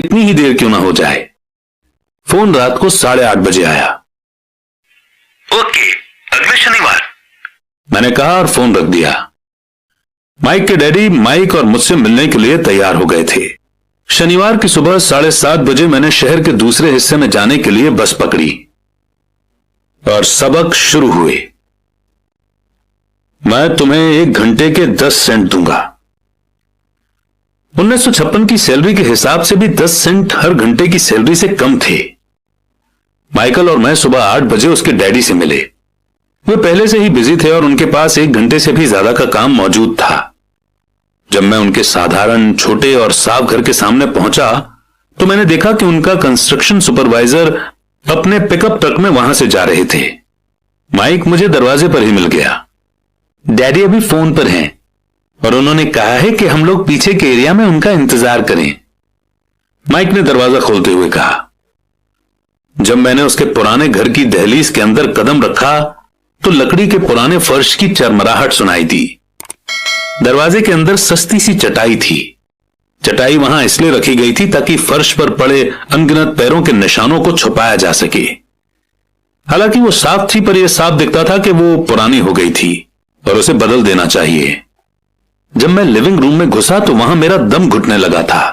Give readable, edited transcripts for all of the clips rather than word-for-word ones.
इतनी ही देर क्यों ना हो जाए। फोन रात को 8:30 बजे आया। ओके, अगले शनिवार, मैंने कहा और फोन रख दिया। माइक के डैडी माइक और मुझसे मिलने के लिए तैयार हो गए थे। शनिवार की सुबह 7:30 बजे मैंने शहर के दूसरे हिस्से में जाने के लिए बस पकड़ी और सबक शुरू हुए। मैं तुम्हें 1 घंटे के 10 सेंट दूंगा। 1956 की सैलरी के हिसाब से भी 10 सेंट हर घंटे की सैलरी से कम थे। माइकल और मैं सुबह 8 बजे उसके डैडी से मिले। वे पहले से ही बिजी थे और उनके पास 1 घंटे से भी ज्यादा का काम मौजूद था। जब मैं उनके साधारण छोटे और साफ घर के सामने पहुंचा तो मैंने देखा कि उनका कंस्ट्रक्शन सुपरवाइजर अपने पिकअप ट्रक में वहां से जा रहे थे। माइक मुझे दरवाजे पर ही मिल गया। डैडी अभी फोन पर हैं और उन्होंने कहा है कि हम लोग पीछे के एरिया में उनका इंतजार करें। माइक ने दरवाजा खोलते हुए कहा। जब मैंने उसके पुराने घर की दहलीज के अंदर कदम रखा तो लकड़ी के पुराने फर्श की चरमराहट सुनाई दी। दरवाजे के अंदर सस्ती सी चटाई थी। चटाई वहां इसलिए रखी गई थी ताकि फर्श पर पड़े अनगिनत पैरों के निशानों को छुपाया जा सके। हालांकि वो साफ थी, पर यह साफ दिखता था कि वो पुरानी हो गई थी और उसे बदल देना चाहिए। जब मैं लिविंग रूम में घुसा तो वहां मेरा दम घुटने लगा था।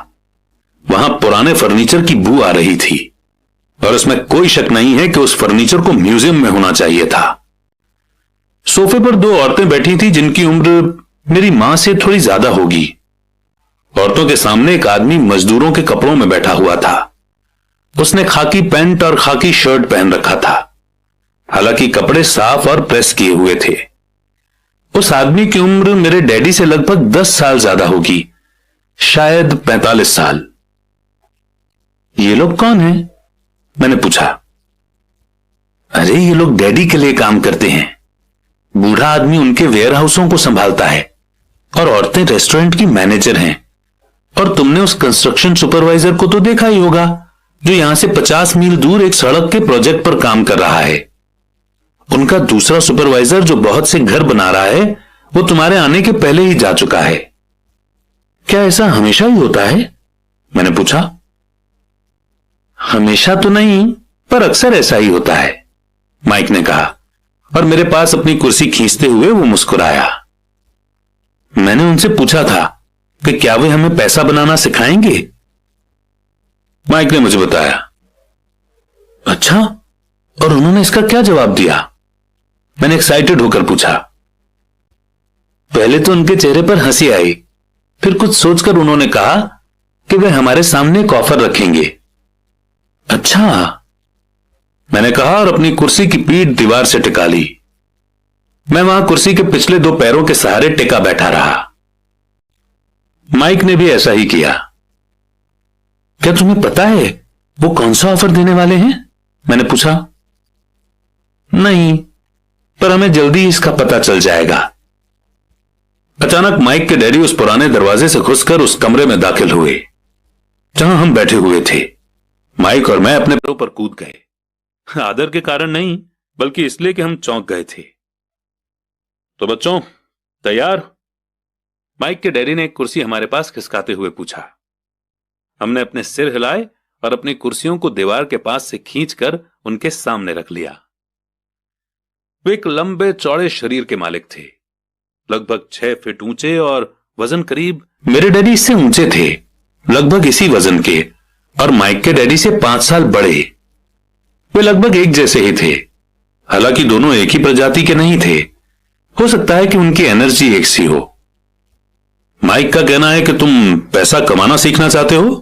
वहां पुराने फर्नीचर की बू आ रही थी और उसमें कोई शक नहीं है कि उस फर्नीचर को म्यूजियम में होना चाहिए था। सोफे पर 2 औरतें बैठी थी जिनकी उम्र मेरी मां से थोड़ी ज्यादा होगी। औरतों के सामने एक आदमी मजदूरों के कपड़ों में बैठा हुआ था। उसने खाकी पैंट और खाकी शर्ट पहन रखा था। हालांकि कपड़े साफ और प्रेस किए हुए थे। उस आदमी की उम्र मेरे डैडी से लगभग 10 साल ज्यादा होगी, शायद 45 साल। ये लोग कौन हैं? मैंने पूछा। अरे ये लोग डैडी के लिए काम करते हैं। बूढ़ा आदमी उनके वेयर हाउसों को संभालता है और औरतें रेस्टोरेंट की मैनेजर हैं। और तुमने उस कंस्ट्रक्शन सुपरवाइजर को तो देखा ही होगा जो यहां से 50 मील दूर एक सड़क के प्रोजेक्ट पर काम कर रहा है। उनका दूसरा सुपरवाइजर जो बहुत से घर बना रहा है वो तुम्हारे आने के पहले ही जा चुका है। क्या ऐसा हमेशा ही होता है? मैंने पूछा। हमेशा तो नहीं, पर अक्सर ऐसा ही होता है, माइक ने कहा और मेरे पास अपनी कुर्सी खींचते हुए वो मुस्कुराया। मैंने उनसे पूछा था कि क्या वे हमें पैसा बनाना सिखाएंगे। माइक ने मुझे बताया। अच्छा, और उन्होंने इसका क्या जवाब दिया? मैंने एक्साइटेड होकर पूछा। पहले तो उनके चेहरे पर हंसी आई, फिर कुछ सोचकर उन्होंने कहा कि वे हमारे सामने एक ऑफर रखेंगे। अच्छा, मैंने कहा और अपनी कुर्सी की पीठ दीवार से टिका ली। मैं वहां कुर्सी के पिछले 2 पैरों के सहारे टिका बैठा रहा। माइक ने भी ऐसा ही किया। क्या तुम्हें पता है वो कौन सा ऑफर देने वाले हैं? मैंने पूछा। नहीं, पर हमें जल्दी इसका पता चल जाएगा। अचानक माइक के डैडी उस पुराने दरवाजे से घुसकर उस कमरे में दाखिल हुए जहां हम बैठे हुए थे। माइक और मैं अपने पैरों पर कूद गए। आदर के कारण नहीं, बल्कि इसलिए कि हम चौंक गए थे। तो बच्चों, तैयार? माइक के डैडी ने एक कुर्सी हमारे पास खिसकाते हुए पूछा। हमने अपने सिर हिलाए और अपनी कुर्सियों को दीवार के पास से खींचकर उनके सामने रख लिया। वे एक लंबे चौड़े शरीर के मालिक थे, लगभग 6 फीट ऊंचे और वजन करीब मेरे डैडी से ऊंचे थे, लगभग इसी वजन के, और माइक के डैडी से 5 साल बड़े। वे लगभग एक जैसे ही थे। हालांकि दोनों एक ही प्रजाति के नहीं थे। हो सकता है कि उनकी एनर्जी एक सी हो। माइक का कहना है कि तुम पैसा कमाना सीखना चाहते हो।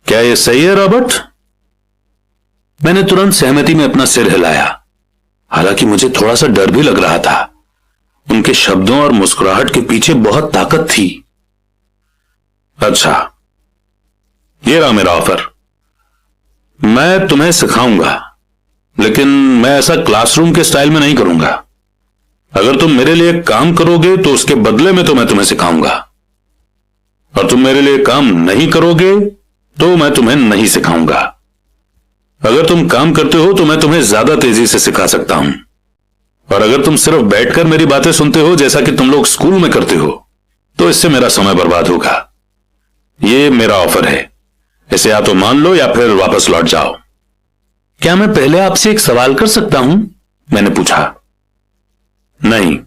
क्या यह सही है रॉबर्ट? मैंने तुरंत सहमति में अपना सिर हिलाया। हालांकि मुझे थोड़ा सा डर भी लग रहा था। उनके शब्दों और मुस्कुराहट के पीछे बहुत ताकत थी। अच्छा, ये रहा मेरा ऑफर। मैं तुम्हें सिखाऊंगा, लेकिन मैं ऐसा क्लासरूम के स्टाइल में नहीं करूंगा। अगर तुम मेरे लिए काम करोगे तो उसके बदले में तो मैं तुम्हें सिखाऊंगा, और तुम मेरे लिए काम नहीं करोगे तो मैं तुम्हें नहीं सिखाऊंगा। अगर तुम काम करते हो तो मैं तुम्हें ज्यादा तेजी से सिखा सकता हूं, और अगर तुम सिर्फ बैठकर मेरी बातें सुनते हो जैसा कि तुम लोग स्कूल में करते हो तो इससे मेरा समय बर्बाद होगा। ये मेरा ऑफर है। इसे या तो मान लो या फिर वापस लौट जाओ। क्या मैं पहले आपसे एक सवाल कर सकता हूं? मैंने पूछा। नहीं,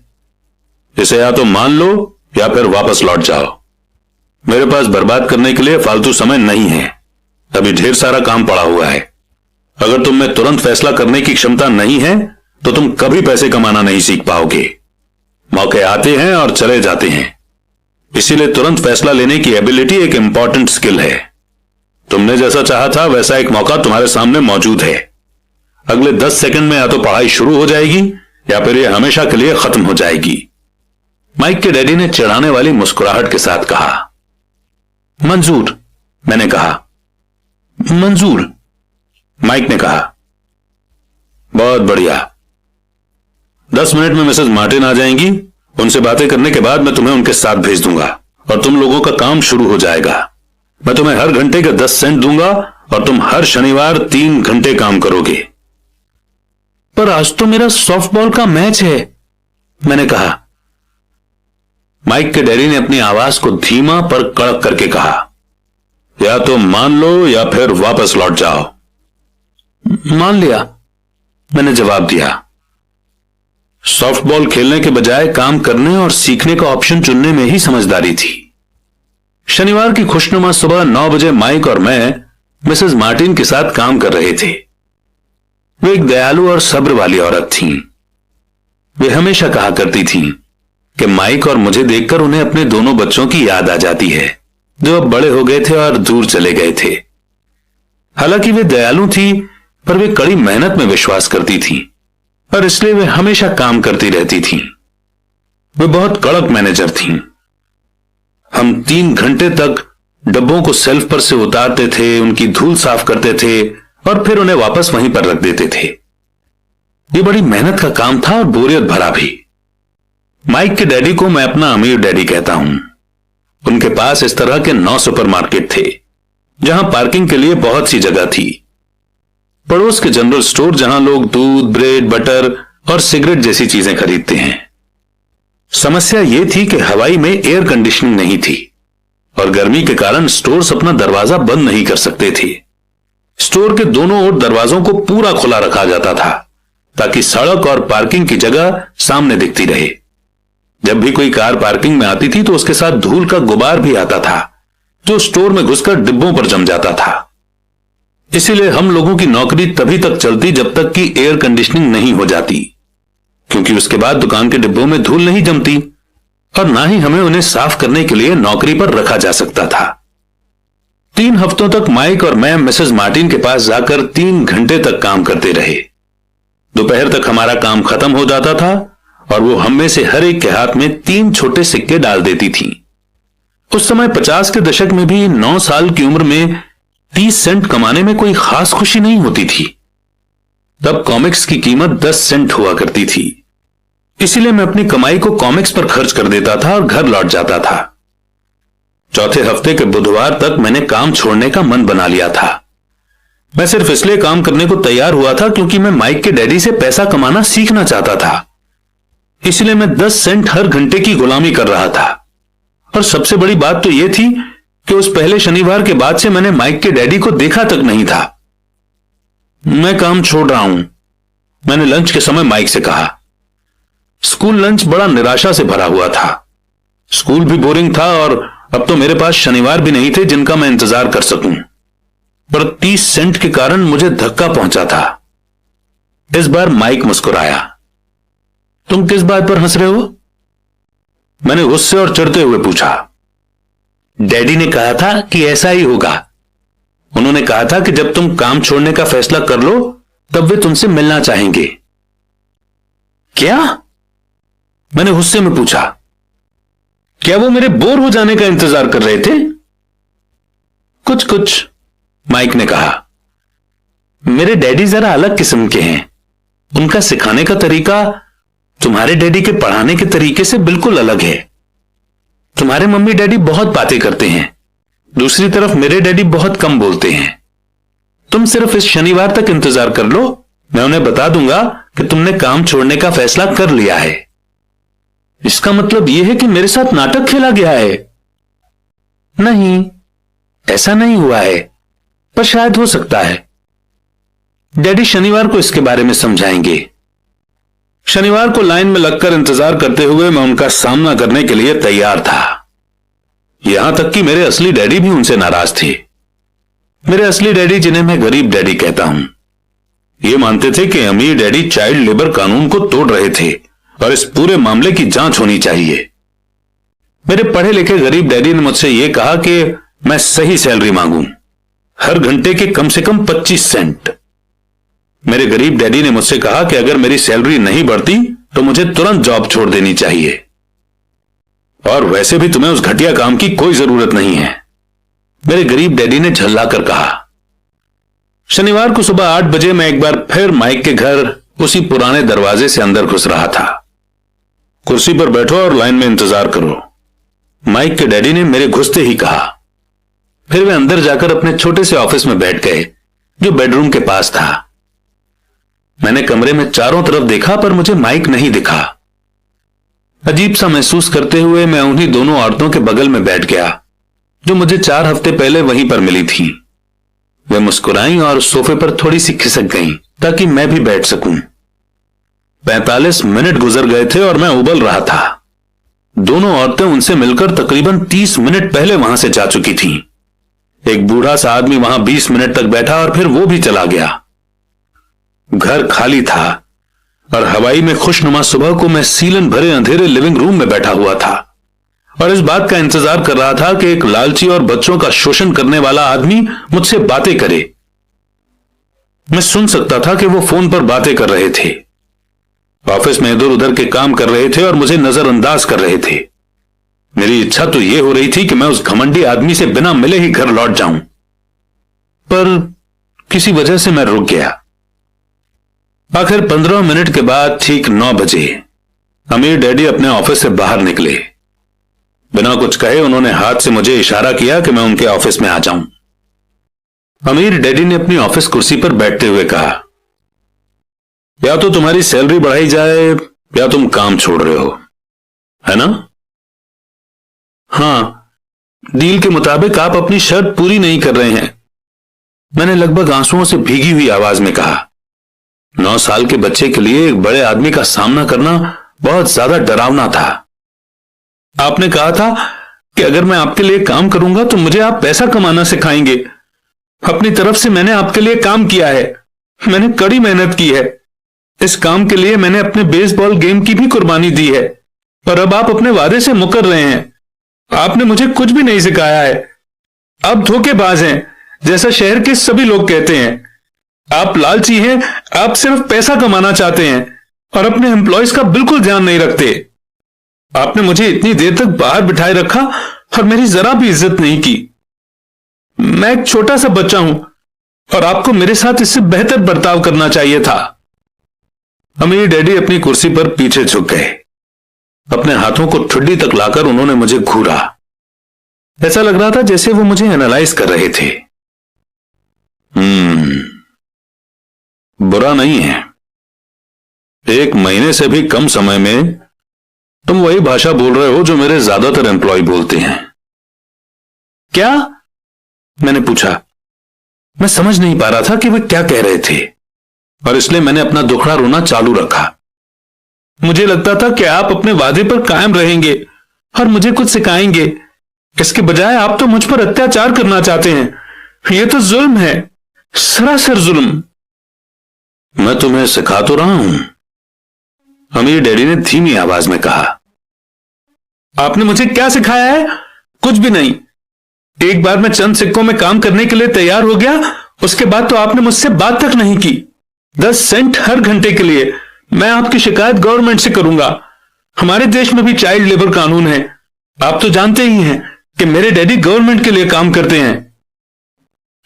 इसे या तो मान लो या फिर वापस लौट जाओ। मेरे पास बर्बाद करने के लिए फालतू समय नहीं है। अभी ढेर सारा काम पड़ा हुआ है। अगर तुम में तुरंत फैसला करने की क्षमता नहीं है तो तुम कभी पैसे कमाना नहीं सीख पाओगे। मौके आते हैं और चले जाते हैं, इसीलिए तुरंत फैसला लेने की एबिलिटी एक इंपॉर्टेंट स्किल है। तुमने जैसा चाहा था वैसा एक मौका तुम्हारे सामने मौजूद है। अगले 10 सेकंड में या तो पढ़ाई शुरू हो जाएगी या फिर यह हमेशा के लिए खत्म हो जाएगी। माइक के डैडी ने चिढ़ाने वाली मुस्कुराहट के साथ कहा। मंजूर, मैंने कहा। मंजूर, माइक ने कहा। बहुत बढ़िया। 10 मिनट में मिसेस मार्टिन आ जाएंगी। उनसे बातें करने के बाद मैं तुम्हें उनके साथ भेज दूंगा और तुम लोगों का काम शुरू हो जाएगा। मैं तुम्हें हर घंटे के 10 सेंट दूंगा और तुम हर शनिवार 3 घंटे काम करोगे। पर आज तो मेरा सॉफ्टबॉल का मैच है, मैंने कहा। माइक के डैडी ने अपनी आवाज को धीमा पर कड़क करके कहा, या तो मान लो या फिर वापस लौट जाओ। मान लिया, मैंने जवाब दिया। सॉफ्टबॉल खेलने के बजाय काम करने और सीखने का ऑप्शन चुनने में ही समझदारी थी। शनिवार की खुशनुमा सुबह 9 बजे माइक और मैं मिसेस मार्टिन के साथ काम कर रहे थे। वे एक दयालु और सब्र वाली औरत थीं। वे हमेशा कहा करती थीं कि माइक और मुझे देखकर उन्हें अपने दोनों बच्चों की याद आ जाती है जो अब बड़े हो गए थे और दूर चले गए थे। हालांकि वे दयालु थी पर वे कड़ी मेहनत में विश्वास करती थीं और इसलिए वे हमेशा काम करती रहती थीं। वे बहुत कड़क मैनेजर थीं। हम 3 घंटे तक डब्बों को शेल्फ पर से उतारते थे, उनकी धूल साफ करते थे और फिर उन्हें वापस वहीं पर रख देते थे। ये बड़ी मेहनत का काम था और बोरियत भरा भी। माइक के डैडी को मैं अपना अमीर डैडी कहता हूं। उनके पास इस तरह के 9 सुपरमार्केट थे जहां पार्किंग के लिए बहुत सी जगह थी। पड़ोस के जनरल स्टोर जहां लोग दूध, ब्रेड, बटर और सिगरेट जैसी चीजें खरीदते हैं। समस्या यह थी कि हवाई में एयर कंडीशनिंग नहीं थी और गर्मी के कारण स्टोर्स अपना दरवाजा बंद नहीं कर सकते थे। स्टोर के दोनों ओर दरवाजों को पूरा खुला रखा जाता था ताकि सड़क और पार्किंग की जगह सामने दिखती रहे। जब भी कोई कार पार्किंग में आती थी तो उसके साथ धूल का गुबार भी आता था जो स्टोर में घुसकर डिब्बों पर जम जाता था। इसीलिए हम लोगों की नौकरी तभी तक चलती जब तक कि एयर कंडीशनिंग नहीं हो जाती, क्योंकि उसके बाद दुकान के डिब्बों में धूल नहीं जमती और ना ही हमें उन्हें साफ करने के लिए नौकरी पर रखा जा सकता था। 3 हफ्तों तक माइक और मैं मिसेस मार्टिन के पास जाकर 3 घंटे तक काम करते रहे। दोपहर तक हमारा काम खत्म हो जाता था और वो हम में से हर एक के हाथ में 3 छोटे सिक्के डाल देती थी। उस समय 50 के दशक में भी 9 साल की उम्र में 30 सेंट कमाने में कोई खास खुशी नहीं होती थी। तब कॉमिक्स की कीमत 10 सेंट हुआ करती थी, इसीलिए मैं अपनी कमाई को कॉमिक्स पर खर्च कर देता था और घर लौट जाता था। चौथे हफ्ते के बुधवार तक मैंने काम छोड़ने का मन बना लिया था। मैं सिर्फ इसलिए काम करने को तैयार हुआ था क्योंकि मैं माइक के डैडी से पैसा कमाना सीखना चाहता था। इसलिए मैं 10 सेंट हर घंटे की गुलामी कर रहा था। और सबसे बड़ी बात तो यह थी कि उस पहले शनिवार के बाद से मैंने माइक के डैडी को देखा तक नहीं था। मैं काम छोड़ रहा हूं, मैंने लंच के समय माइक से कहा। स्कूल लंच बड़ा निराशा से भरा हुआ था। स्कूल भी बोरिंग था और अब तो मेरे पास शनिवार भी नहीं थे जिनका मैं इंतजार कर सकूं। पर 30 सेंट के कारण मुझे धक्का पहुंचा था। इस बार माइक मुस्कुराया। तुम किस बात पर हंस रहे हो? मैंने गुस्से और चिढ़ते हुए पूछा। डैडी ने कहा था कि ऐसा ही होगा। उन्होंने कहा था कि जब तुम काम छोड़ने का फैसला कर लो तब वे तुमसे मिलना चाहेंगे। क्या? मैंने गुस्से में पूछा। क्या वो मेरे बोर हो जाने का इंतजार कर रहे थे? कुछ कुछ, माइक ने कहा। मेरे डैडी जरा अलग किस्म के हैं। उनका सिखाने का तरीका तुम्हारे डैडी के पढ़ाने के तरीके से बिल्कुल अलग है। तुम्हारे मम्मी डैडी बहुत बातें करते हैं, दूसरी तरफ मेरे डैडी बहुत कम बोलते हैं। तुम सिर्फ इस शनिवार तक इंतजार कर लो, मैं उन्हें बता दूंगा कि तुमने काम छोड़ने का फैसला कर लिया है। इसका मतलब यह है कि मेरे साथ नाटक खेला गया है? नहीं, ऐसा नहीं हुआ है। पर शायद हो सकता है। डैडी शनिवार को इसके बारे में समझाएंगे। शनिवार को लाइन में लगकर इंतजार करते हुए मैं उनका सामना करने के लिए तैयार था। यहां तक कि मेरे असली डैडी भी उनसे नाराज थे। मेरे असली डैडी, जिन्हें मैं गरीब डैडी कहता हूं, ये मानते थे कि अमीर डैडी चाइल्ड लेबर कानून को तोड़ रहे थे और इस पूरे मामले की जांच होनी चाहिए। मेरे पढ़े लिखे गरीब डैडी ने मुझसे यह कहा कि मैं सही सैलरी मांगूं, हर घंटे के कम से कम 25 सेंट। मेरे गरीब डैडी ने मुझसे कहा कि अगर मेरी सैलरी नहीं बढ़ती तो मुझे तुरंत जॉब छोड़ देनी चाहिए, और वैसे भी तुम्हें उस घटिया काम की कोई जरूरत नहीं है, मेरे गरीब डैडी ने झल्लाकर कहा। शनिवार को सुबह 8 बजे मैं एक बार फिर माइक के घर उसी पुराने दरवाजे से अंदर घुस रहा था। कुर्सी पर बैठो और लाइन में इंतजार करो, माइक के डैडी ने मेरे घुसते ही कहा। फिर वे अंदर जाकर अपने छोटे से ऑफिस में बैठ गए जो बेडरूम के पास था। मैंने कमरे में चारों तरफ देखा पर मुझे माइक नहीं दिखा। अजीब सा महसूस करते हुए मैं उन्हीं दोनों औरतों के बगल में बैठ गया जो मुझे 4 हफ्ते पहले वहीं पर मिली थी। वे मुस्कुराईं और सोफे पर थोड़ी सी खिसक गईं ताकि मैं भी बैठ सकूं। 45 मिनट गुजर गए थे और मैं उबल रहा था। दोनों औरतें उनसे मिलकर तकरीबन 30 मिनट पहले वहां से जा चुकी थीं। एक बूढ़ा सा आदमी वहां 20 मिनट तक बैठा और फिर वो भी चला गया। घर खाली था और हवाई में खुशनुमा सुबह को मैं सीलन भरे अंधेरे लिविंग रूम में बैठा हुआ था और इस बात का इंतजार कर रहा था कि एक लालची और बच्चों का शोषण करने वाला आदमी मुझसे बातें करे। मैं सुन सकता था कि वो फोन पर बातें कर रहे थे, ऑफिस में इधर उधर के काम कर रहे थे और मुझे नजरअंदाज कर रहे थे। मेरी इच्छा तो यह हो रही थी कि मैं उस घमंडी आदमी से बिना मिले ही घर लौट जाऊं, पर किसी वजह से मैं रुक गया। आखिर 15 मिनट के बाद ठीक 9 बजे अमीर डैडी अपने ऑफिस से बाहर निकले। बिना कुछ कहे उन्होंने हाथ से मुझे इशारा किया कि मैं उनके ऑफिस में आ जाऊं। अमीर डैडी ने अपनी ऑफिस कुर्सी पर बैठते हुए कहा, या तो तुम्हारी सैलरी बढ़ाई जाए या तुम काम छोड़ रहे हो, है ना? हां, डील के मुताबिक आप अपनी शर्त पूरी नहीं कर रहे हैं, मैंने लगभग आंसुओं से भीगी हुई आवाज में कहा। 9 साल के बच्चे के लिए एक बड़े आदमी का सामना करना बहुत ज्यादा डरावना था। आपने कहा था कि अगर मैं आपके लिए काम करूंगा तो मुझे आप पैसा कमाना सिखाएंगे। अपनी तरफ से मैंने आपके लिए काम किया है, मैंने कड़ी मेहनत की है। इस काम के लिए मैंने अपने बेसबॉल गेम की भी कुर्बानी दी है, और अब आप अपने वादे से मुकर रहे हैं। आपने मुझे कुछ भी नहीं सिखाया है। आप धोखेबाज हैं, जैसा शहर के सभी लोग कहते हैं। आप लालची हैं, आप सिर्फ पैसा कमाना चाहते हैं और अपने एम्प्लॉयज का बिल्कुल ध्यान नहीं रखते। आपने मुझे इतनी देर तक बाहर बिठाए रखा और मेरी जरा भी इज्जत नहीं की। मैं एक छोटा सा बच्चा हूं और आपको मेरे साथ इससे बेहतर बर्ताव करना चाहिए था। अमीर डैडी अपनी कुर्सी पर पीछे झुक गए। अपने हाथों को ठुड्डी तक लाकर उन्होंने मुझे घूरा। ऐसा लग रहा था जैसे वो मुझे एनालाइज कर रहे थे। बुरा नहीं है, 1 महीने से भी कम समय में तुम वही भाषा बोल रहे हो जो मेरे ज्यादातर एम्प्लॉय बोलते हैं। क्या? मैंने पूछा। मैं समझ नहीं पा रहा था कि वे क्या कह रहे थे और इसलिए मैंने अपना दुखड़ा रोना चालू रखा। मुझे लगता था कि आप अपने वादे पर कायम रहेंगे और मुझे कुछ सिखाएंगे। इसके बजाय आप तो मुझ पर अत्याचार करना चाहते हैं। यह तो जुल्म है, सरासर जुल्म। मैं तुम्हें सिखा तो रहा हूं, अमीर डैडी ने धीमी आवाज में कहा। आपने मुझे क्या सिखाया है? कुछ भी नहीं। एक बार मैं चंद सिक्कों में काम करने के लिए तैयार हो गया, उसके बाद तो आपने मुझसे बात तक नहीं की। 10 सेंट हर घंटे के लिए। मैं आपकी शिकायत गवर्नमेंट से करूंगा। हमारे देश में भी चाइल्ड लेबर कानून है। आप तो जानते ही हैं कि मेरे डैडी गवर्नमेंट के लिए काम करते हैं।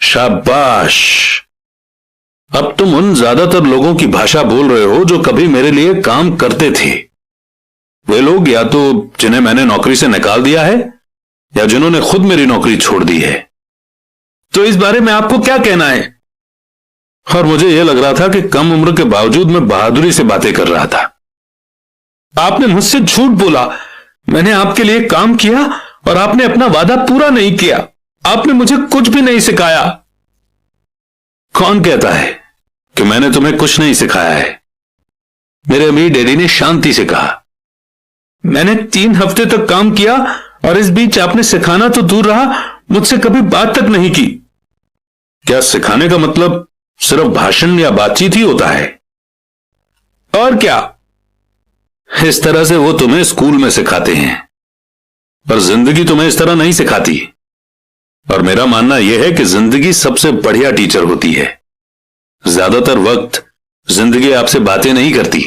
शाबाश, अब तुम उन ज्यादातर लोगों की भाषा बोल रहे हो जो कभी मेरे लिए काम करते थे। वे लोग या तो जिन्हें मैंने नौकरी से निकाल दिया है या जिन्होंने खुद मेरी नौकरी छोड़ दी है। तो इस बारे में आपको क्या कहना है? और मुझे यह लग रहा था कि कम उम्र के बावजूद मैं बहादुरी से बातें कर रहा था। आपने मुझसे झूठ बोला। मैंने आपके लिए काम किया और आपने अपना वादा पूरा नहीं किया। आपने मुझे कुछ भी नहीं सिखाया। कौन कहता है कि मैंने तुम्हें कुछ नहीं सिखाया है? मेरे अमीर डैडी ने शांति से कहा। मैंने 3 हफ्ते तक काम किया और इस बीच आपने सिखाना तो दूर रहा, मुझसे कभी बात तक नहीं की। क्या सिखाने का मतलब सिर्फ भाषण या बातचीत ही होता है? और क्या? इस तरह से वो तुम्हें स्कूल में सिखाते हैं, पर जिंदगी तुम्हें इस तरह नहीं सिखाती। और मेरा मानना यह है कि जिंदगी सबसे बढ़िया टीचर होती है। ज्यादातर वक्त जिंदगी आपसे बातें नहीं करती,